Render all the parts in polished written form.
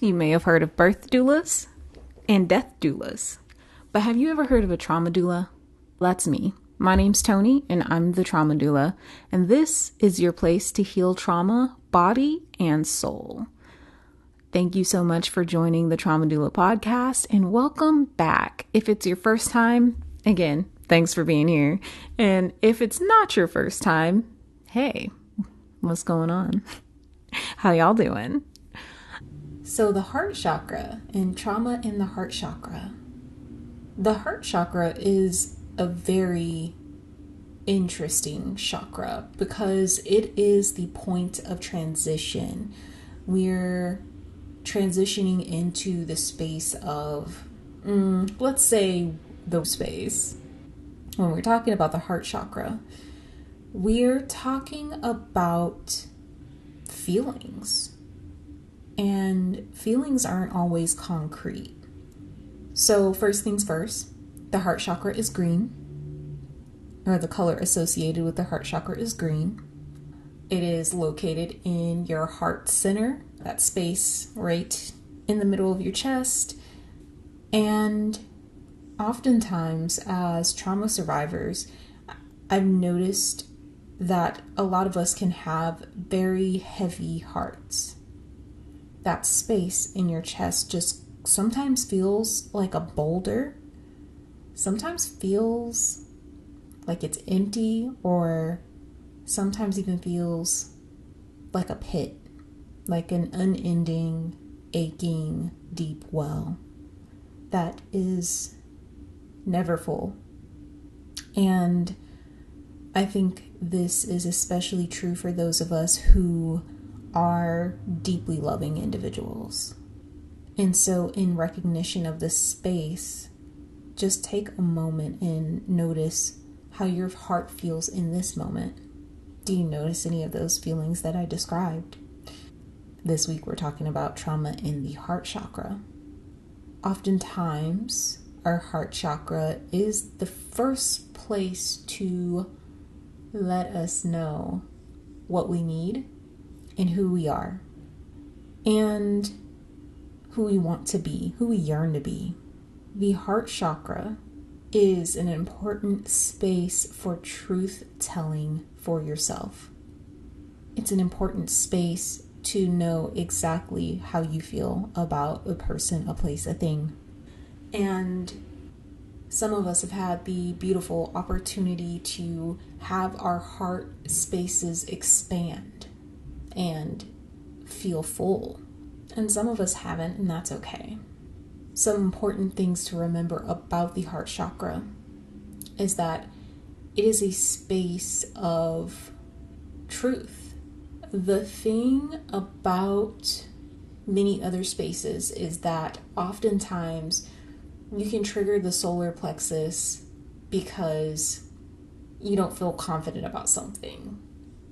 You may have heard of birth doulas and death doulas, but have you ever heard of a trauma doula? That's me. My name's Toni, and I'm the trauma doula, and this is your place to heal trauma, body, and soul. Thank you so much for joining the Trauma Doula podcast, and welcome back. If it's your first time, again, thanks for being here. And if it's not your first time, hey, what's going on? How y'all doing? So the heart chakra and trauma in the heart chakra. The heart chakra is a very interesting chakra because it is the point of transition. We're transitioning into the space of, let's say, the space. When we're talking about the heart chakra, we're talking about feelings. And feelings aren't always concrete. So first things first, the heart chakra is green, or the color associated with the heart chakra is green. It is located in your heart center, that space right in the middle of your chest. And oftentimes as trauma survivors, I've noticed that a lot of us can have very heavy hearts. That space in your chest just sometimes feels like a boulder, sometimes feels like it's empty, or sometimes even feels like a pit, like an unending, aching, deep well that is never full. And I think this is especially true for those of us who are deeply loving individuals. And so in recognition of this space, just take a moment and notice how your heart feels in this moment. Do you notice any of those feelings that I described? This week we're talking about trauma in the heart chakra. Oftentimes, our heart chakra is the first place to let us know what we need and who we are, and who we want to be, who we yearn to be. The heart chakra is an important space for truth telling for yourself. It's an important space to know exactly how you feel about a person, a place, a thing. And some of us have had the beautiful opportunity to have our heart spaces expand and feel full. And some of us haven't, and that's okay. Some important things to remember about the heart chakra is that it is a space of truth. The thing about many other spaces is that oftentimes you can trigger the solar plexus because you don't feel confident about something.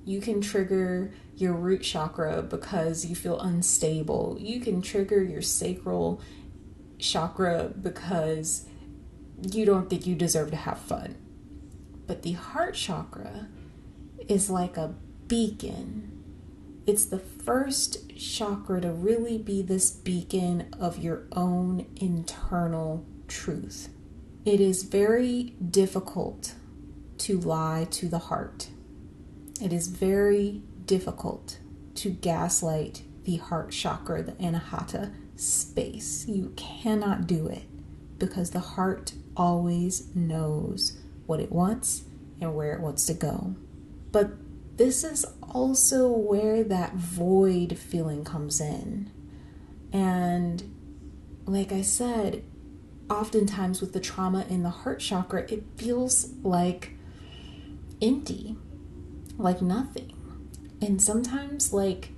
You can trigger your root chakra because you feel unstable. You can trigger your sacral chakra because you don't think you deserve to have fun. But the heart chakra is like a beacon. It's the first chakra to really be this beacon of your own internal truth. It is very difficult to lie to the heart. It is very difficult to gaslight the heart chakra, the anahata space. You cannot do it because the heart always knows what it wants and where it wants to go. But this is also where that void feeling comes in. And like I said, oftentimes with the trauma in the heart chakra, it feels like empty, like nothing. And sometimes like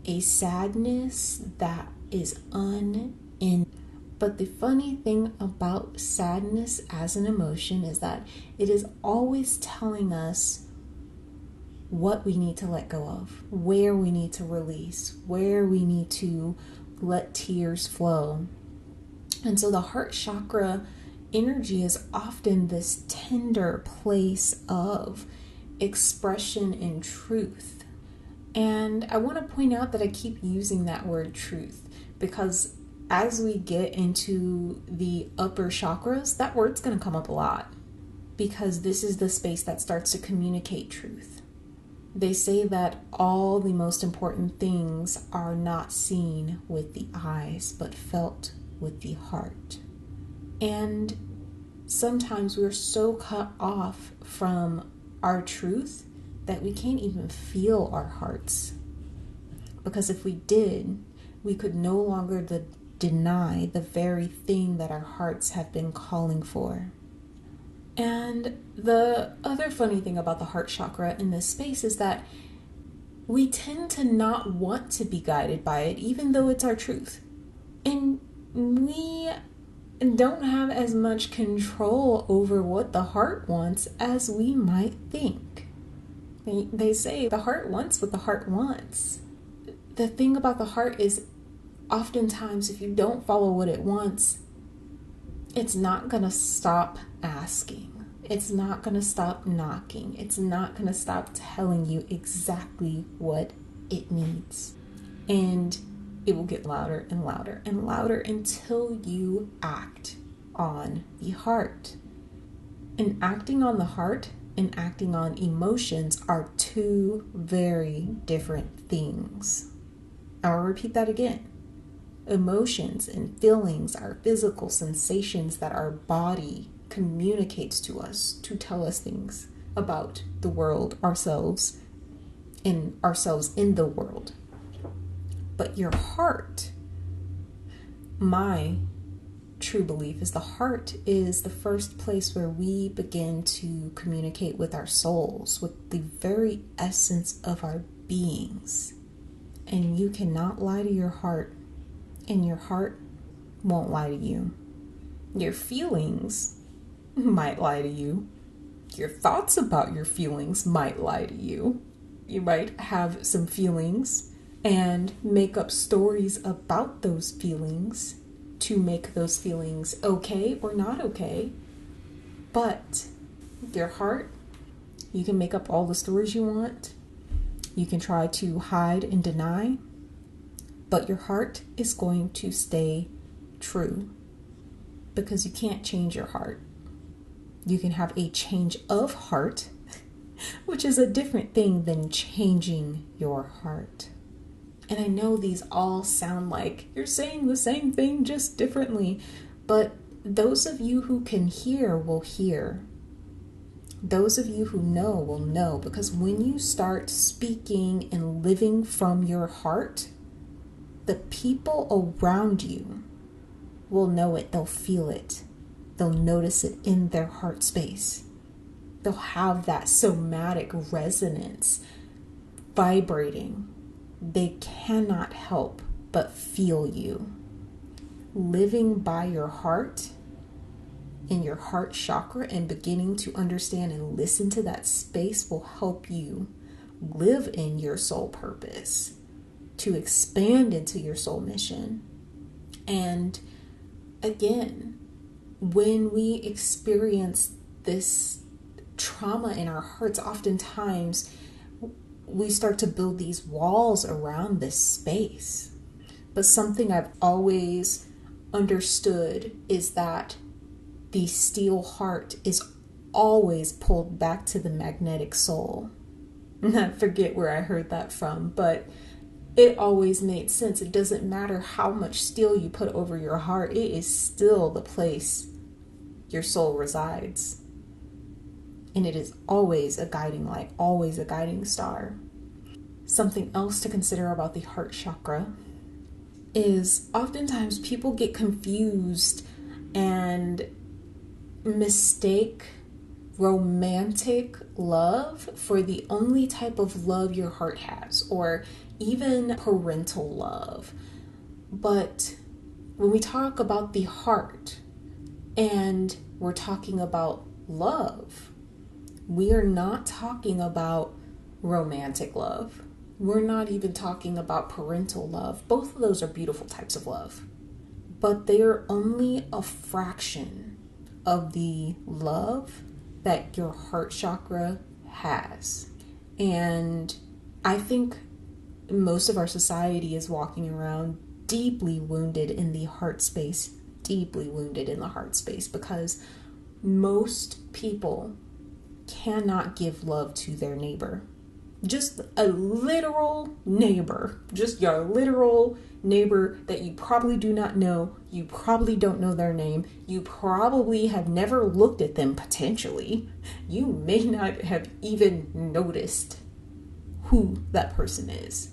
a sadness that is unending. But the funny thing about sadness as an emotion is that it is always telling us what we need to let go of, where we need to release, where we need to let tears flow. And so the heart chakra energy is often this tender place of expression and truth. And I want to point out that I keep using that word truth because as we get into the upper chakras, that word's going to come up a lot, because this is the space that starts to communicate truth. They say that all the most important things are not seen with the eyes, but felt with the heart. And sometimes we're so cut off from our truth that we can't even feel our hearts. Because if we did, we could no longer deny the very thing that our hearts have been calling for. And the other funny thing about the heart chakra in this space is that we tend to not want to be guided by it, even though it's our truth. And we don't have as much control over what the heart wants as we might think. They say the heart wants what the heart wants. The thing about the heart is, oftentimes if you don't follow what it wants, it's not going to stop asking. It's not going to stop knocking. It's not going to stop telling you exactly what it needs. And it will get louder and louder and louder until you act on the heart. And acting on the heart and acting on emotions are two very different things. I'll repeat that again. Emotions and feelings are physical sensations that our body communicates to us to tell us things about the world, ourselves, and ourselves in the world. But your heart, my true belief is the heart is the first place where we begin to communicate with our souls, with the very essence of our beings. And you cannot lie to your heart, and your heart won't lie to you. Your feelings might lie to you. Your thoughts about your feelings might lie to you. You might have some feelings and make up stories about those feelings to make those feelings okay or not okay. But your heart, you can make up all the stories you want. You can try to hide and deny, but your heart is going to stay true, because you can't change your heart. You can have a change of heart, which is a different thing than changing your heart. And I know these all sound like you're saying the same thing just differently, but those of you who can hear will hear. Those of you who know will know, because when you start speaking and living from your heart, the people around you will know it, they'll feel it, they'll notice it in their heart space. They'll have that somatic resonance vibrating. They cannot help but feel you. Living by your heart in your heart chakra and beginning to understand and listen to that space will help you live in your soul purpose, to expand into your soul mission. And again, when we experience this trauma in our hearts, oftentimes we start to build these walls around this space. But something I've always understood is that the steel heart is always pulled back to the magnetic soul. I forget where I heard that from, but it always made sense. It doesn't matter how much steel you put over your heart, it is still the place your soul resides. And it is always a guiding light, always a guiding star. Something else to consider about the heart chakra is oftentimes people get confused and mistake romantic love for the only type of love your heart has, or even parental love. But when we talk about the heart and we're talking about love, we are not talking about romantic love. We're not even talking about parental love. Both of those are beautiful types of love, but they are only a fraction of the love that your heart chakra has. And I think most of our society is walking around deeply wounded in the heart space, because most people cannot give love to their neighbor. Just a literal neighbor, just your literal neighbor that you probably do not know. You probably don't know their name. You probably have never looked at them potentially. You may not have even noticed who that person is.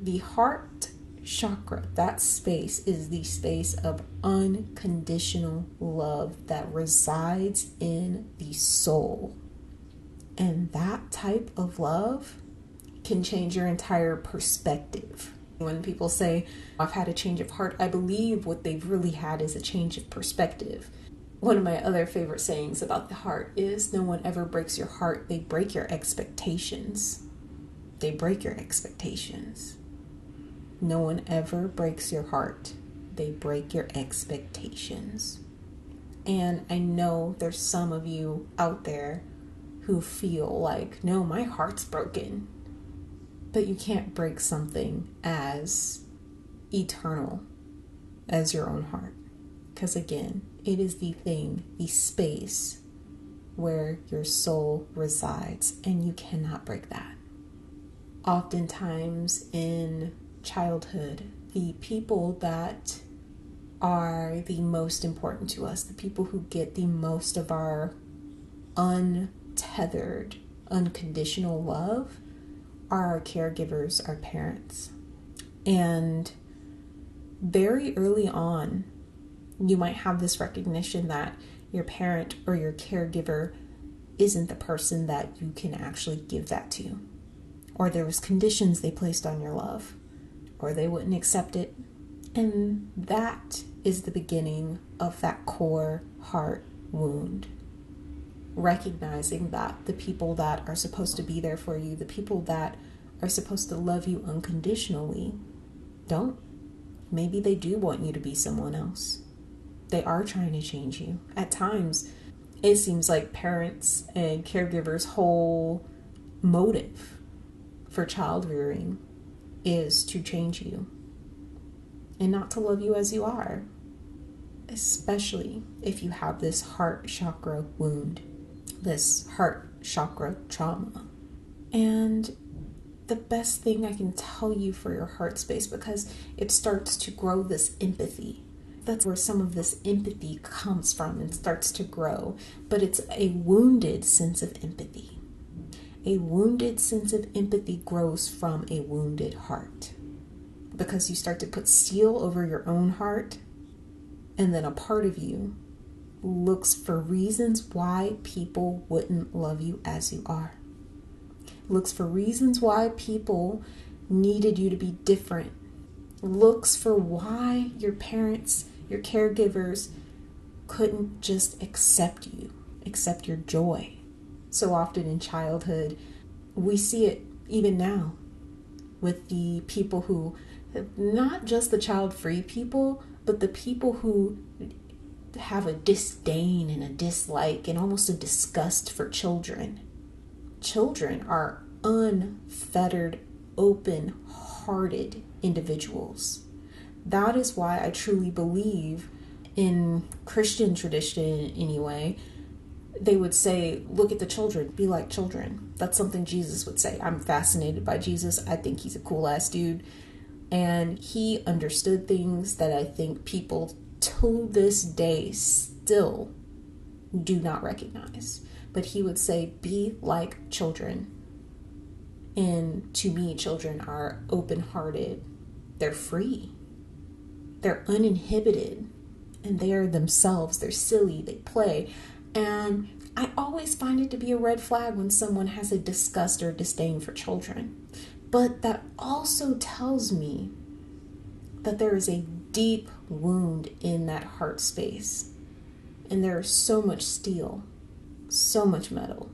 The heart chakra, that space is the space of unconditional love that resides in the soul. And that type of love can change your entire perspective. When people say, I've had a change of heart, I believe what they've really had is a change of perspective. One of my other favorite sayings about the heart is, no one ever breaks your heart, they break your expectations. They break your expectations. No one ever breaks your heart, they break your expectations. And I know there's some of you out there who feel like, no, my heart's broken. But you can't break something as eternal as your own heart. Because again, it is the thing, the space where your soul resides, and you cannot break that. Oftentimes in childhood, the people that are the most important to us, the people who get the most of our untethered, unconditional love, are our caregivers, our parents. And very early on, you might have this recognition that your parent or your caregiver isn't the person that you can actually give that to. Or there was conditions they placed on your love, or they wouldn't accept it. And that is the beginning of that core heart wound. Recognizing that the people that are supposed to be there for you, the people that are supposed to love you unconditionally, don't. Maybe they do want you to be someone else. They are trying to change you. At times, it seems like parents and caregivers' whole motive for child rearing is to change you and not to love you as you are, especially if you have this heart chakra wound, this heart chakra trauma. And the best thing I can tell you for your heart space, because it starts to grow this empathy. That's where some of this empathy comes from and starts to grow. But it's a wounded sense of empathy. A wounded sense of empathy grows from a wounded heart. Because you start to put steel over your own heart, and then a part of you looks for reasons why people wouldn't love you as you are. Looks for reasons why people needed you to be different. Looks for why your parents, your caregivers couldn't just accept you, accept your joy. So often in childhood, we see it even now with the people who, not just the child-free people, but the people who have a disdain and a dislike and almost a disgust for children. Children are unfettered, open-hearted individuals. That is why I truly believe in Christian tradition anyway, they would say, look at the children, be like children. That's something Jesus would say. I'm fascinated by Jesus. I think he's a cool ass dude. And he understood things that I think people to this day still do not recognize. But he would say, be like children. And to me, children are open-hearted. They're free. They're uninhibited. And they are themselves. They're silly. They play. And I always find it to be a red flag when someone has a disgust or disdain for children. But that also tells me that there is a deep wound in that heart space. And there is so much steel, so much metal,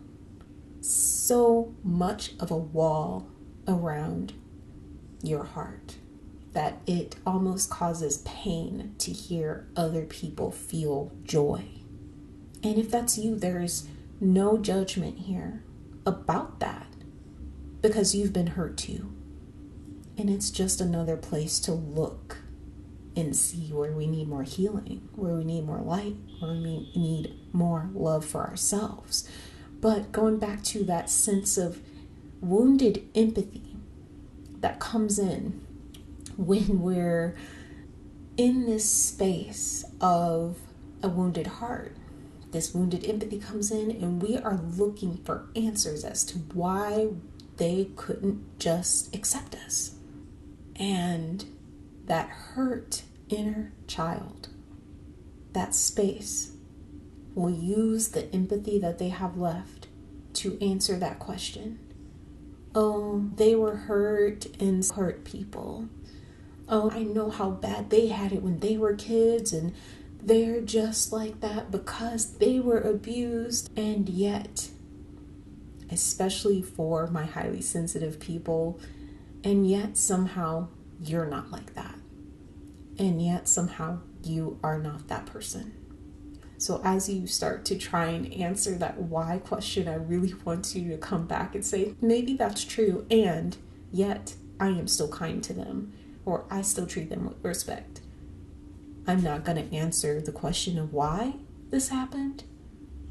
so much of a wall around your heart that it almost causes pain to hear other people feel joy. And if that's you, there is no judgment here about that, because you've been hurt too. And it's just another place to look and see where we need more healing, where we need more light, where we need more love for ourselves. But going back to that sense of wounded empathy that comes in when we're in this space of a wounded heart, this wounded empathy comes in and we are looking for answers as to why they couldn't just accept us. And that hurt inner child, that space, will use the empathy that they have left to answer that question. Oh, they were hurt and hurt people. Oh, I know how bad they had it when they were kids, and they're just like that because they were abused. And yet, especially for my highly sensitive people, and yet somehow you're not like that. And yet somehow you are not that person. So as you start to try and answer that why question, I really want you to come back and say, maybe that's true, and yet I am still kind to them, or I still treat them with respect. I'm not going to answer the question of why this happened,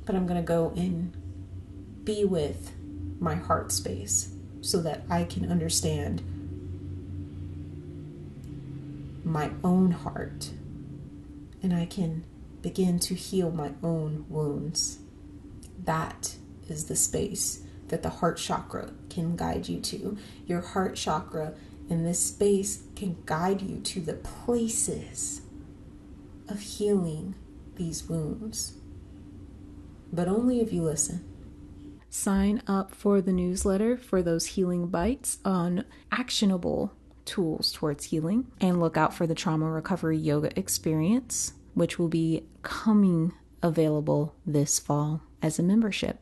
but I'm going to go and be with my heart space so that I can understand my own heart, and I can begin to heal my own wounds. That is the space that the heart chakra can guide you to. Your heart chakra in this space can guide you to the places of healing these wounds, but only if you listen. Sign up for the newsletter for those healing bites on actionable tools towards healing, and look out for the trauma recovery yoga experience, which will be coming available this fall as a membership.